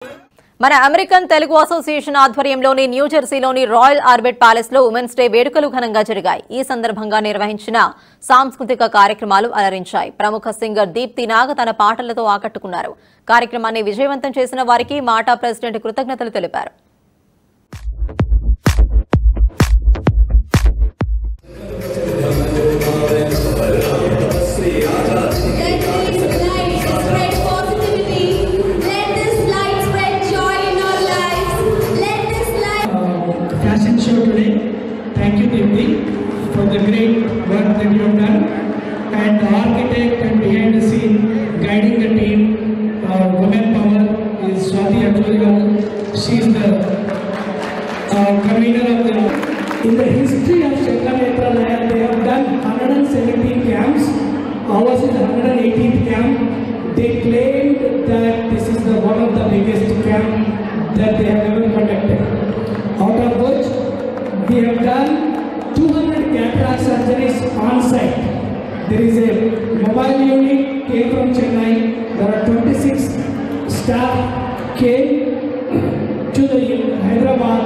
మన American Telugu association ఆధ్వర్యంలోని న్యూజెర్సీలోని royal orbit palace లో ఉమెన్స్ డే వేడుకలు ఘనంగా జరిగాయి. ఈ సందర్భంగా నిర్వహించిన సాంస్కృతిక కార్యక్రమాలు అలరించాయి. ప్రముఖ సింగర్ దీప్తి నాగ్ తన పాటలతో ఆకట్టుకున్నారు. కార్యక్రమాన్ని విజయవంతం చేసిన వారికి మాటా ప్రెసిడెంట్ కృతజ్ఞతలు తెలిపారు. Thank you, Deepthi, for the great work that you have done. And the architect and behind the scene, guiding the team, Women Power, is Swati Ajwalgaru. She is the convener of the. In the history of Shekhanetra Nayar, they have done 117 camps. Ours is 118th camp. They claimed that this is one of the biggest camp that they have ever conducted. Out of which we have done 200 cataract surgeries on site. There is a mobile unit came from Chennai. There are 26 staff came to the Hyderabad.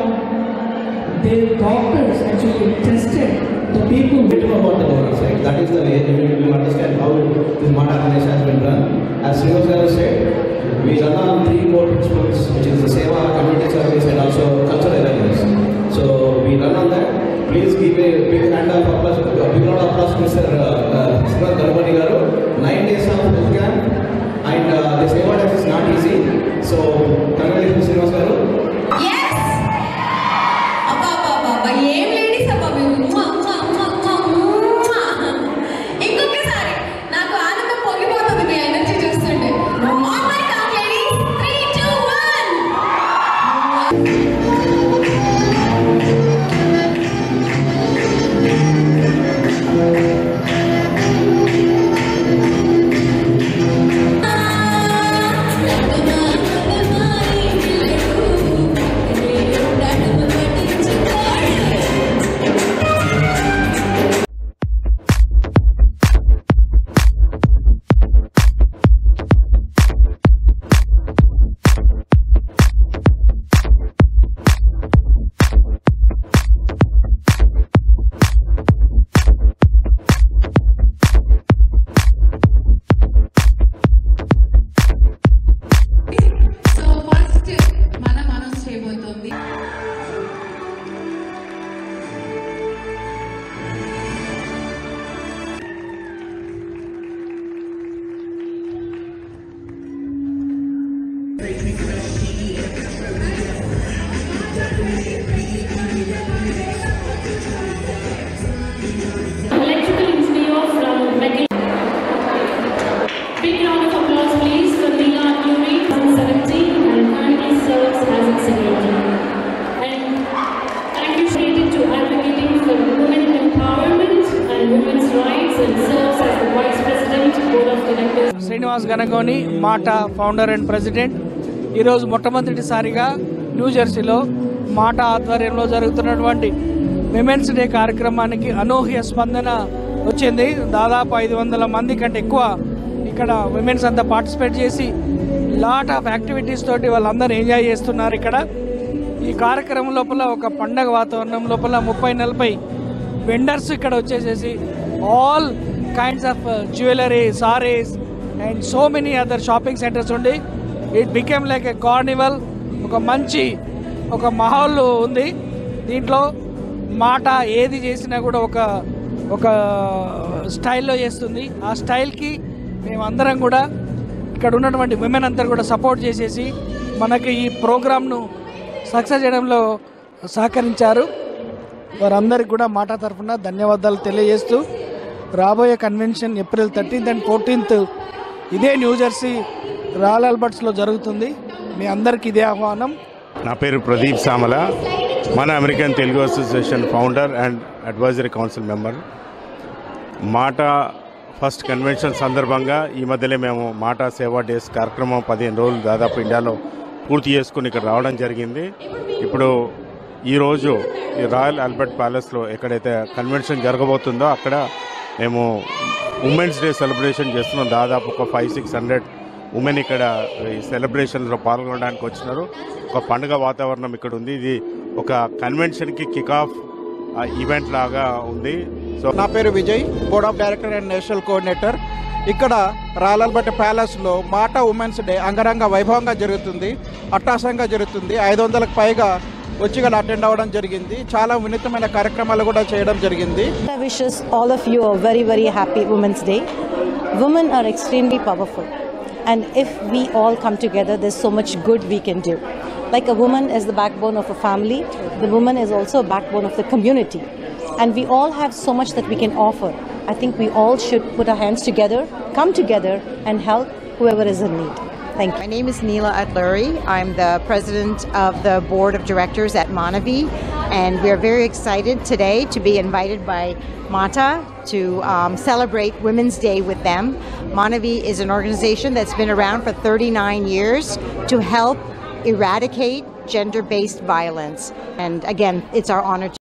The doctors actually tested the people. About the donor side. That is the way you understand how this Mata Ganesh has been run. As Srinivas said, we run on 3 core principles, which is the Seva, community service, and also cultural awareness. So we run on that. Please give a big hand of applause, a big round of applause to Mr. Srinivas Garabani garu. 9 days of this camp, and the Seva test is not easy. So congratulations, Srinivas garu. Yes. Abba, ఏం ladies అబ్బా మీరు. ఇంకొకసారి నాకు ఆనందం పొంగిపోతుంది మీ energy చూస్తుంటే. On my count, ladies. 3, 2, 1. Srinivas Ganagoni MATA founder and president ఈరోజు మొట్టమొదటిసారిగా న్యూజెర్సీలో మాటా ఆధ్వర్యంలో జరుగుతున్నటువంటి విమెన్స్ డే కార్యక్రమానికి అనూహ్య స్పందన వచ్చింది. దాదాపు 500 మంది కంటే ఎక్కువ ఇక్కడ విమెన్స్ అంతా పార్టిసిపేట్ చేసి లాట్ ఆఫ్ యాక్టివిటీస్ తోటి వాళ్ళందరూ ఎంజాయ్ చేస్తున్నారు. ఇక్కడ ఈ కార్యక్రమం లోపల ఒక పండగ వాతావరణం లోపల 30-40 వెండర్స్ ఇక్కడ వచ్చేసేసి all kinds of jewellery, saris and so many other shopping centres ఉండి it became like a carnival. ఒక మంచి ఒక మాహౌల్ ఉంది. దీంట్లో మాట ఏది చేసినా కూడా ఒక స్టైల్లో చేస్తుంది. ఆ స్టైల్కి మేమందరం కూడా ఇక్కడ ఉన్నటువంటి విమెన్ అంతా కూడా సపోర్ట్ చేసేసి మనకి ఈ ప్రోగ్రామ్ను సక్సెస్ చేయడంలో సహకరించారు. వారందరికీ కూడా మాటా తరఫున ధన్యవాదాలు తెలియజేస్తూ రాబోయే convention April 13th and 14th ఇదే న్యూజెర్సీ రాయల్ ఆల్బర్ట్స్లో జరుగుతుంది. మీ అందరికీ ఇదే ఆహ్వానం. నా పేరు ప్రదీప్ సామల, మన American Telugu association founder and advisory council member. మాటా ఫస్ట్ కన్వెన్షన్ సందర్భంగా ఈ మధ్యలో మేము మాటా సేవా డేస్ కార్యక్రమం 15 రోజులు దాదాపు ఇండియాలో పూర్తి చేసుకుని ఇక్కడ రావడం జరిగింది. ఇప్పుడు ఈరోజు ఈ రాయల్ ఆల్బర్ట్ ప్యాలెస్లో ఎక్కడైతే కన్వెన్షన్ జరగబోతుందో అక్కడ మేము ఉమెన్స్ డే సెలబ్రేషన్ చేస్తున్నాం. దాదాపు ఒక 500-600 ఉమెన్ ఇక్కడ ఈ సెలబ్రేషన్లో పాల్గొనడానికి వచ్చినారు. ఒక పండుగ వాతావరణం ఇక్కడ ఉంది. ఇది ఒక కన్వెన్షన్కి కిక్ ఆఫ్ ఈవెంట్ లాగా ఉంది. సో నా పేరు Vijay, board of director and national coordinator. ఇక్కడ రాయలల్బట్ట ప్యాలెస్లో మాటా ఉమెన్స్ డే అంగరంగ వైభవంగా జరుగుతుంది, అట్టాసంగా జరుగుతుంది. 500కు పైగా వచ్చి ఇక్కడ అటెండ్ అవ్వడం జరిగింది. చాలా వినూత్నమైన కార్యక్రమాలు కూడా చేయడం జరిగింది. I wishes all of you a very, very happy Women's Day. Women are extremely powerful, and if we all come together, there's so much good we can do. Like a woman is the backbone of a family, the woman is also a backbone of the community, and we all have so much that we can offer. I think we all should put our hands together, come together, and help whoever is in need. Thank you. My name is Neela Atluri. I'm the president of the board of directors at Manavi, and we're very excited today to be invited by MATA to celebrate Women's Day with them. Manavi is an organization that's been around for 39 years to help eradicate gender-based violence. And again, it's our honor to